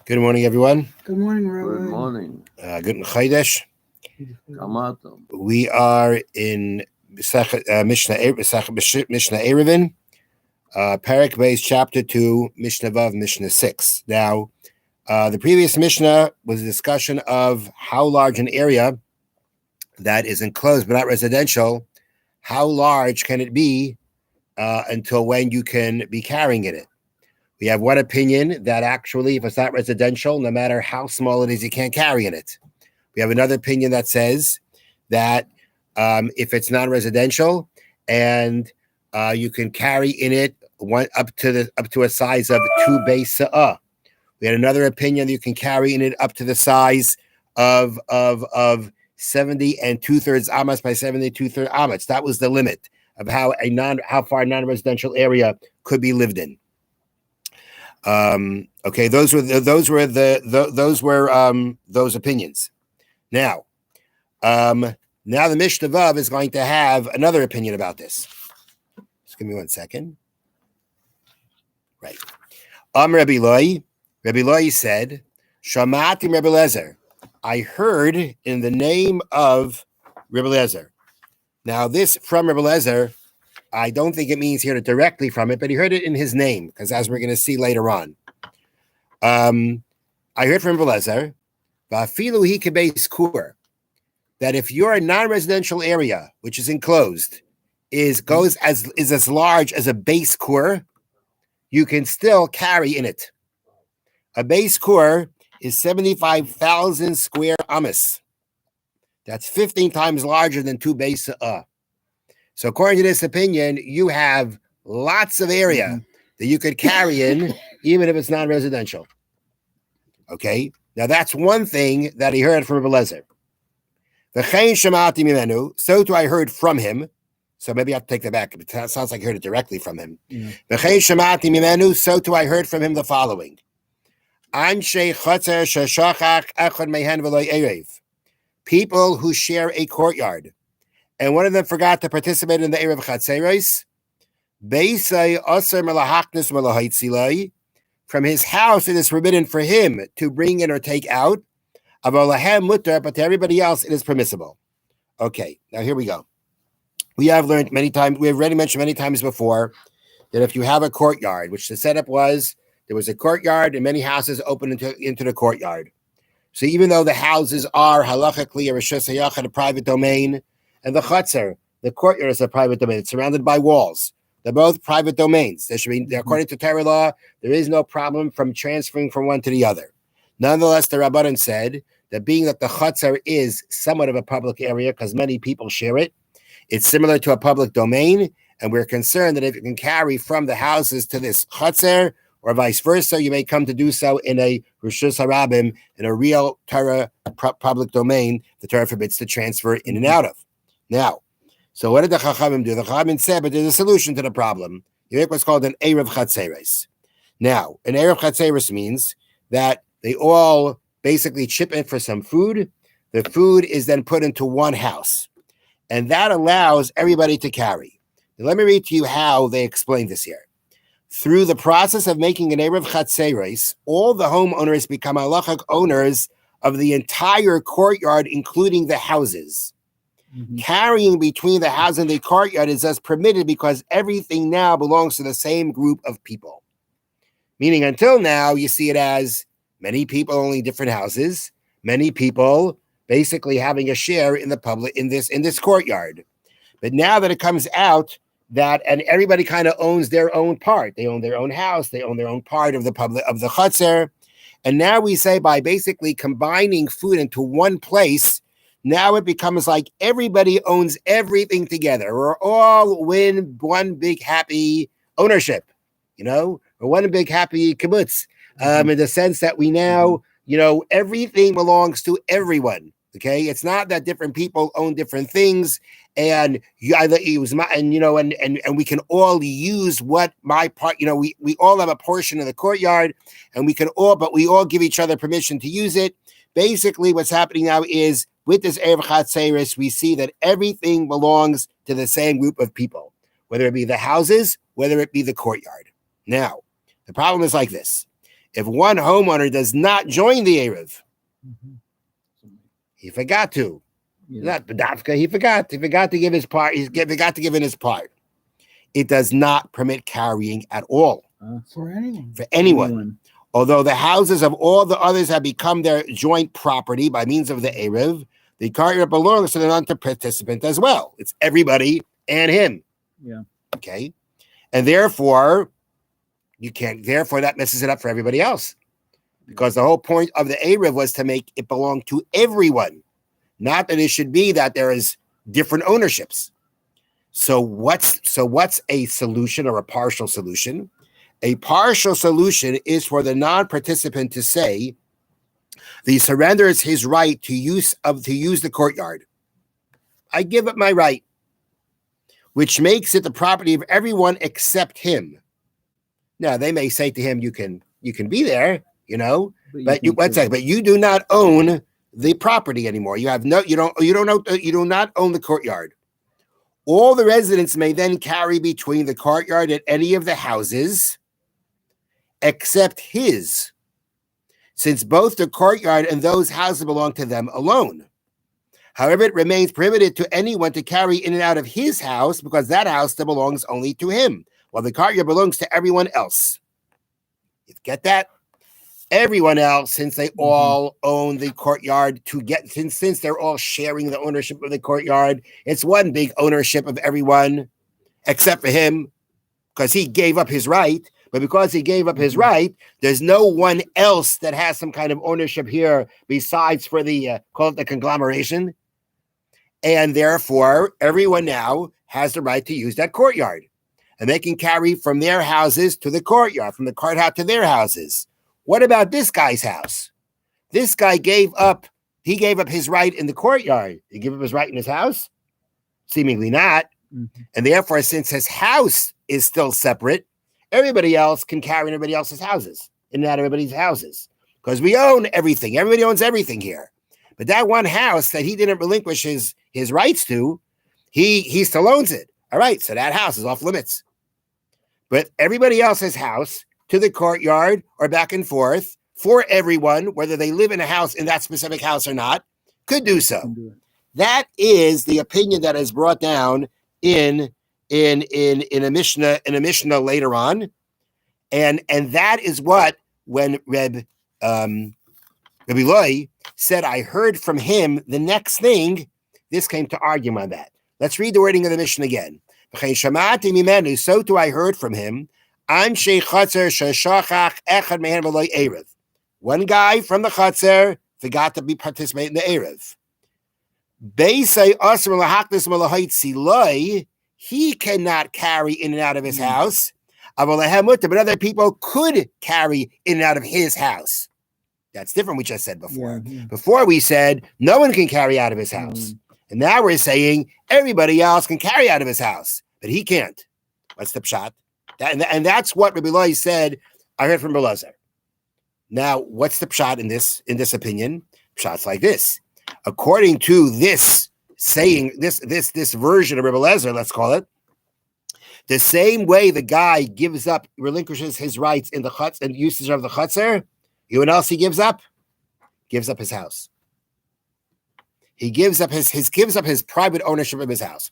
Good morning, everyone. Good morning, Rabbi. Good morning. Good Chaydesh. Kamatam. We are in Mishna Erevin, Parak Beis, Chapter 2, Mishnah Vav, Mishnah 6. Now, the previous Mishnah was a discussion of how large an area that is enclosed but not residential, how large can it be until when you can be carrying in it. We have one opinion that actually, if it's not residential, no matter how small it is, you can't carry in it. We have another opinion that says that if it's non-residential and you can carry in it up to a size of 2 beis sa'ah. We had another opinion that you can carry in it up to the size of 70 2/3 amas by 70 2/3 amas. That was the limit of how far a non-residential area could be lived in. Okay, those were those opinions. Now the Mishnah Vav is going to have another opinion about this. Just give me 1 second. Right. Rabbi Loi said, Shamati Rabbi Lezer. I heard in the name of Rabbi Lezer. Now this from Rabbi Lezer, I don't think it means here directly from it, but he heard it in his name, because as we're going to see later on. I heard from Rabbi Lezer, Vafilu hi kebeis kur, that if your non-residential area, which is enclosed, is as large as a beis kur, you can still carry in it. A beis kur is 75,000 square amas. That's 15 times larger than 2 beis sa'ah. So according to this opinion, you have lots of area that you could carry in, even if it's non-residential. Okay? Now that's one thing that he heard from Rabbi Lezer. V'chein shamati mimenu, so too I heard from him. So maybe I have to take that back. It sounds like I heard it directly from him. V'chein shamati mimenu, so too I heard from him the following. Anshe chotzer sheshachach echad mehen v'lo erev. People who share a courtyard, and one of them forgot to participate in the Erev Chatzeros, Beisai Aser Melahaknis Melahaitzilai, from his house it is forbidden for him to bring in or take out, Avolahem Mutter, but to everybody else it is permissible. Okay, now here we go. We have learned many times, we have already mentioned many times before, that if you have a courtyard, which the setup was, there was a courtyard and many houses open into the courtyard. So even though the houses are halachically a Rishus HaYachid, a private domain, and the Chatzar, the courtyard, is a private domain. It's surrounded by walls. They're both private domains. There should be, according to Torah law, there is no problem from transferring from one to the other. Nonetheless, the Rabbanan said that being that the Chatzar is somewhat of a public area because many people share it, it's similar to a public domain, and we're concerned that if you can carry from the houses to this Chatzar, or vice versa, you may come to do so in a Rishus HaRabim, in a real Torah public domain, the Torah forbids to transfer in and out of. Now, so what did the Chachamim do? The Chachamim said, but there's a solution to the problem. You make what's called an Erev Chatzeres. Now, an Erev Chatzeres means that they all basically chip in for some food. The food is then put into one house. And that allows everybody to carry. Now, let me read to you how they explain this here. Through the process of making an Erev Chatzeres, all the homeowners become halachic owners of the entire courtyard, including the houses. Carrying between the house and the courtyard is thus permitted because everything now belongs to the same group of people. Meaning until now, you see it as many people owning different houses, many people basically having a share in the public in this courtyard. But now that it comes out that, and everybody kind of owns their own part. They own their own house, they own their own part of the public of the chutzner. And now we say by basically combining food into one place, now it becomes like everybody owns everything together. We're all win one big happy ownership, or one big happy kibbutz, in the sense that we now, everything belongs to everyone. Okay, it's not that different people own different things, and you either use my, and we can all use what my part. We all have a portion of the courtyard, and we all give each other permission to use it. Basically, what's happening now is with this Erev Chatzeres, we see that everything belongs to the same group of people, whether it be the houses, whether it be the courtyard. Now, the problem is like this. if one homeowner does not join the Erev, he forgot to. Not Badavka, he forgot. He forgot to give his part. He forgot to give in his part. It does not permit carrying at all. For anyone. For anyone. Although the houses of all the others have become their joint property by means of the Erev, the courtyard belongs to the non-participant as well. It's everybody and him. Yeah. Okay. And therefore, that messes it up for everybody else. Because the whole point of the Erev was to make it belong to everyone. Not that it should be that there is different ownerships. So what's a solution or a partial solution? A partial solution is for the non-participant to say he surrenders his right to use the courtyard. I give up my right, which makes it the property of everyone except him. Now they may say to him, "You can be there, but you do not own the property anymore. You do not own the courtyard." All the residents may then carry between the courtyard and any of the houses, except his, since both the courtyard and those houses belong to them alone. However, it remains prohibited to anyone to carry in and out of his house because that house still belongs only to him, while the courtyard belongs to everyone else. You get that? Everyone else, since they all own the courtyard, since they're all sharing the ownership of the courtyard, it's one big ownership of everyone, except for him, because he gave up his right. But because he gave up his right, there's no one else that has some kind of ownership here besides for the call it the conglomeration, and therefore everyone now has the right to use that courtyard, and they can carry from their houses to the courtyard, from the courthouse to their houses. What about this guy's house? This guy gave up his right in the courtyard. Did he give up his right in his house? Seemingly not. Mm-hmm. And therefore, since his house is still separate, everybody else can carry in everybody else's houses, in and out of everybody's houses. Because we own everything. Everybody owns everything here. But that one house that he didn't relinquish his rights to, he still owns it. All right, so that house is off limits. But everybody else's house, to the courtyard or back and forth for everyone, whether they live in a house in that specific house or not, could do so. That is the opinion that is brought down in a Mishna later on, and that is what when Rabbi Loi said, "I heard from him." The next thing, this came to argue on that. Let's read the wording of the Mishnah again. So too I heard from him. One guy from the Chatzar forgot to participate in the Erev. He cannot carry in and out of his house, but other people could carry in and out of his house. That's different. We just said before. Yeah. Before we said no one can carry out of his house. And now we're saying everybody else can carry out of his house, but he can't. What's the pshat? And that's what Rabbi Loi said. I heard from Belazar. Now, what's the pshat in this opinion? Pshat's like this. According to this saying, this version of Rabbi Eliezer, let's call it, the same way the guy relinquishes his rights in the chutz and usage of the chutzner, you know what else he gives up? Gives up his house. He gives up his private ownership of his house.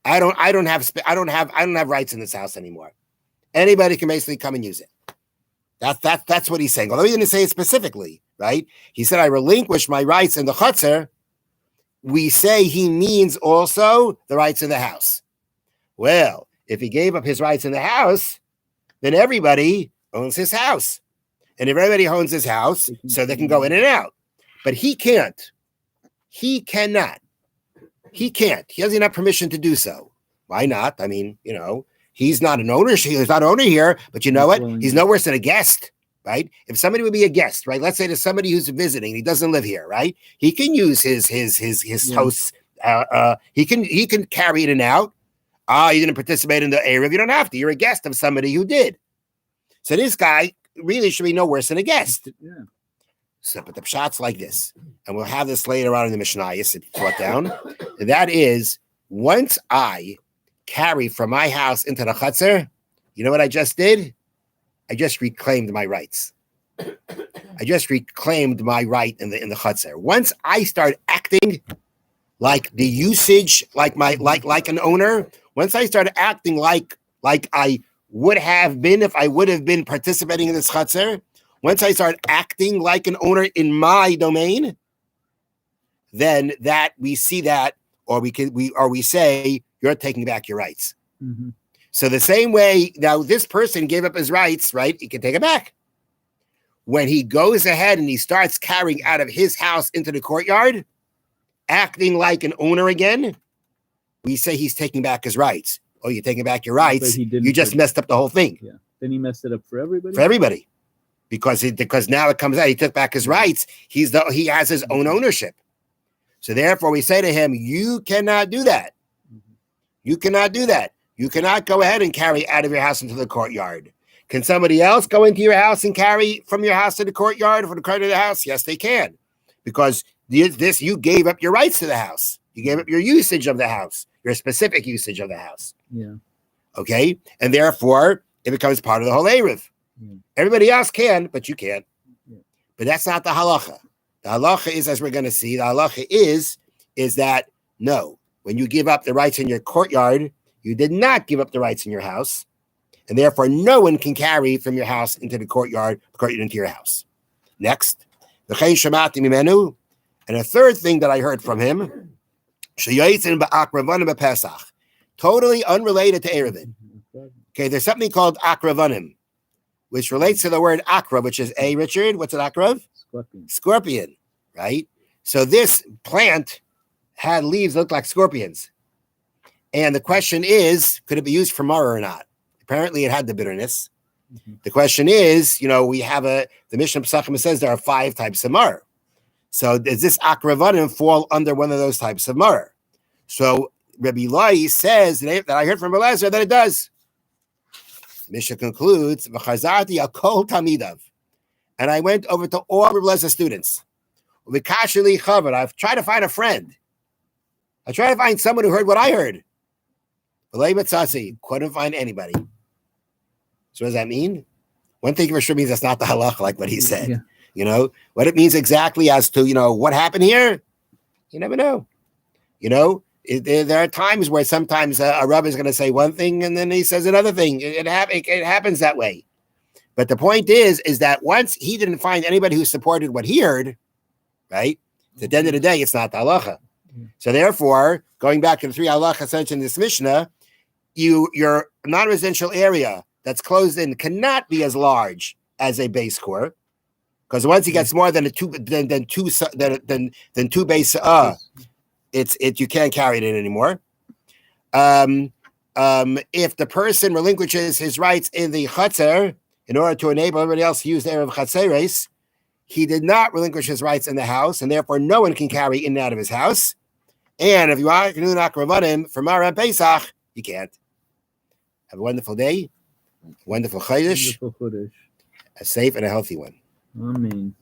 I don't have rights in this house anymore. Anybody can basically come and use it. That's what he's saying. Although he didn't say it specifically, right? He said, I relinquish my rights in the chutzner. We say he means also the rights in the house. Well, if he gave up his rights in the house, then everybody owns his house. And if everybody owns his house, so they can go in and out. But he can't. He cannot. He can't. He doesn't have permission to do so. Why not? I mean, he's not an owner. He's not an owner here, but you know what? He's no worse than a guest, right? If somebody would be a guest, right? Let's say there's somebody who's visiting, he doesn't live here, right? He can use his host. He can carry it in and out. You didn't participate in the Erev. You don't have to. You're a guest of somebody who did. So this guy really should be no worse than a guest. Yeah. So, but the pshat's like this, and we'll have this later on in the Mishnah. It's brought down. And that is, once I carry from my house into the chutzner, you know what I just did? I just reclaimed my rights. I just reclaimed my right in the chutzner. Once I start acting like the usage, like an owner, once I start acting like I would have been if I would have been participating in this chutzner, once I start acting like an owner in my domain, then that we see that, or we say you're taking back your rights. Mm-hmm. So the same way now, this person gave up his rights, right? He can take it back. When he goes ahead and he starts carrying out of his house into the courtyard, acting like an owner again, we say he's taking back his rights. Oh, you're taking back your rights. You just messed up the whole thing. Yeah. Then he messed it up for everybody. For everybody, because now it comes out he took back his rights. He has his own ownership. So therefore, we say to him, you cannot do that. You cannot do that. You cannot go ahead and carry out of your house into the courtyard. Can somebody else go into your house and carry from your house to the courtyard, from the courtyard to the house? Yes, they can, because you gave up your rights to the house. You gave up your usage of the house, your specific usage of the house. Yeah. Okay, and therefore it becomes part of the whole Erev. Yeah. Everybody else can, but you can't. Yeah. But that's not the halacha. The halacha is, as we're going to see, the halacha is that no, when you give up the rights in your courtyard, you did not give up the rights in your house. And therefore, no one can carry from your house into the courtyard into your house. Next, and a third thing that I heard from him, totally unrelated to Erevin. Okay, there's something called akravanim, which relates to the word akra, which is Richard, what's an akrav? Scorpion, right? So this plant had leaves that looked like scorpions. And the question is, could it be used for maror or not? Apparently, it had the bitterness. Mm-hmm. The question is, we have the Mishna Pesachim says there are 5 types of maror. So does this akravanim fall under one of those types of maror? So Rabbi Lai says that I heard from Elazar that it does. Mishnah concludes, "V'chazarti akol tamidav," and I went over to all Rabbi Elazar's students. V'kasheli chaver. I've tried to find a friend. I tried to find someone who heard what I heard. Couldn't find anybody. So what does that mean? One thing for sure means that's not the halach, like what he said. Yeah. What it means exactly as to, what happened here, you never know. There are times where sometimes a rabbi is going to say one thing and then he says another thing. It happens that way. But the point is that once he didn't find anybody who supported what he heard, right? At the end of the day, it's not the halacha. So therefore, going back to the 3 halachas mentioned in this Mishnah, your non-residential area that's closed in cannot be as large as a base core, because once it gets more than two base, you can't carry it in anymore. If the person relinquishes his rights in the chutzner in order to enable everybody else to use the area of chatzeres, he did not relinquish his rights in the house, and therefore no one can carry in and out of his house. And if you want to do akravanim for Mar and Pesach, you can't. Have a wonderful day, wonderful chodesh, a safe and a healthy one. Amen.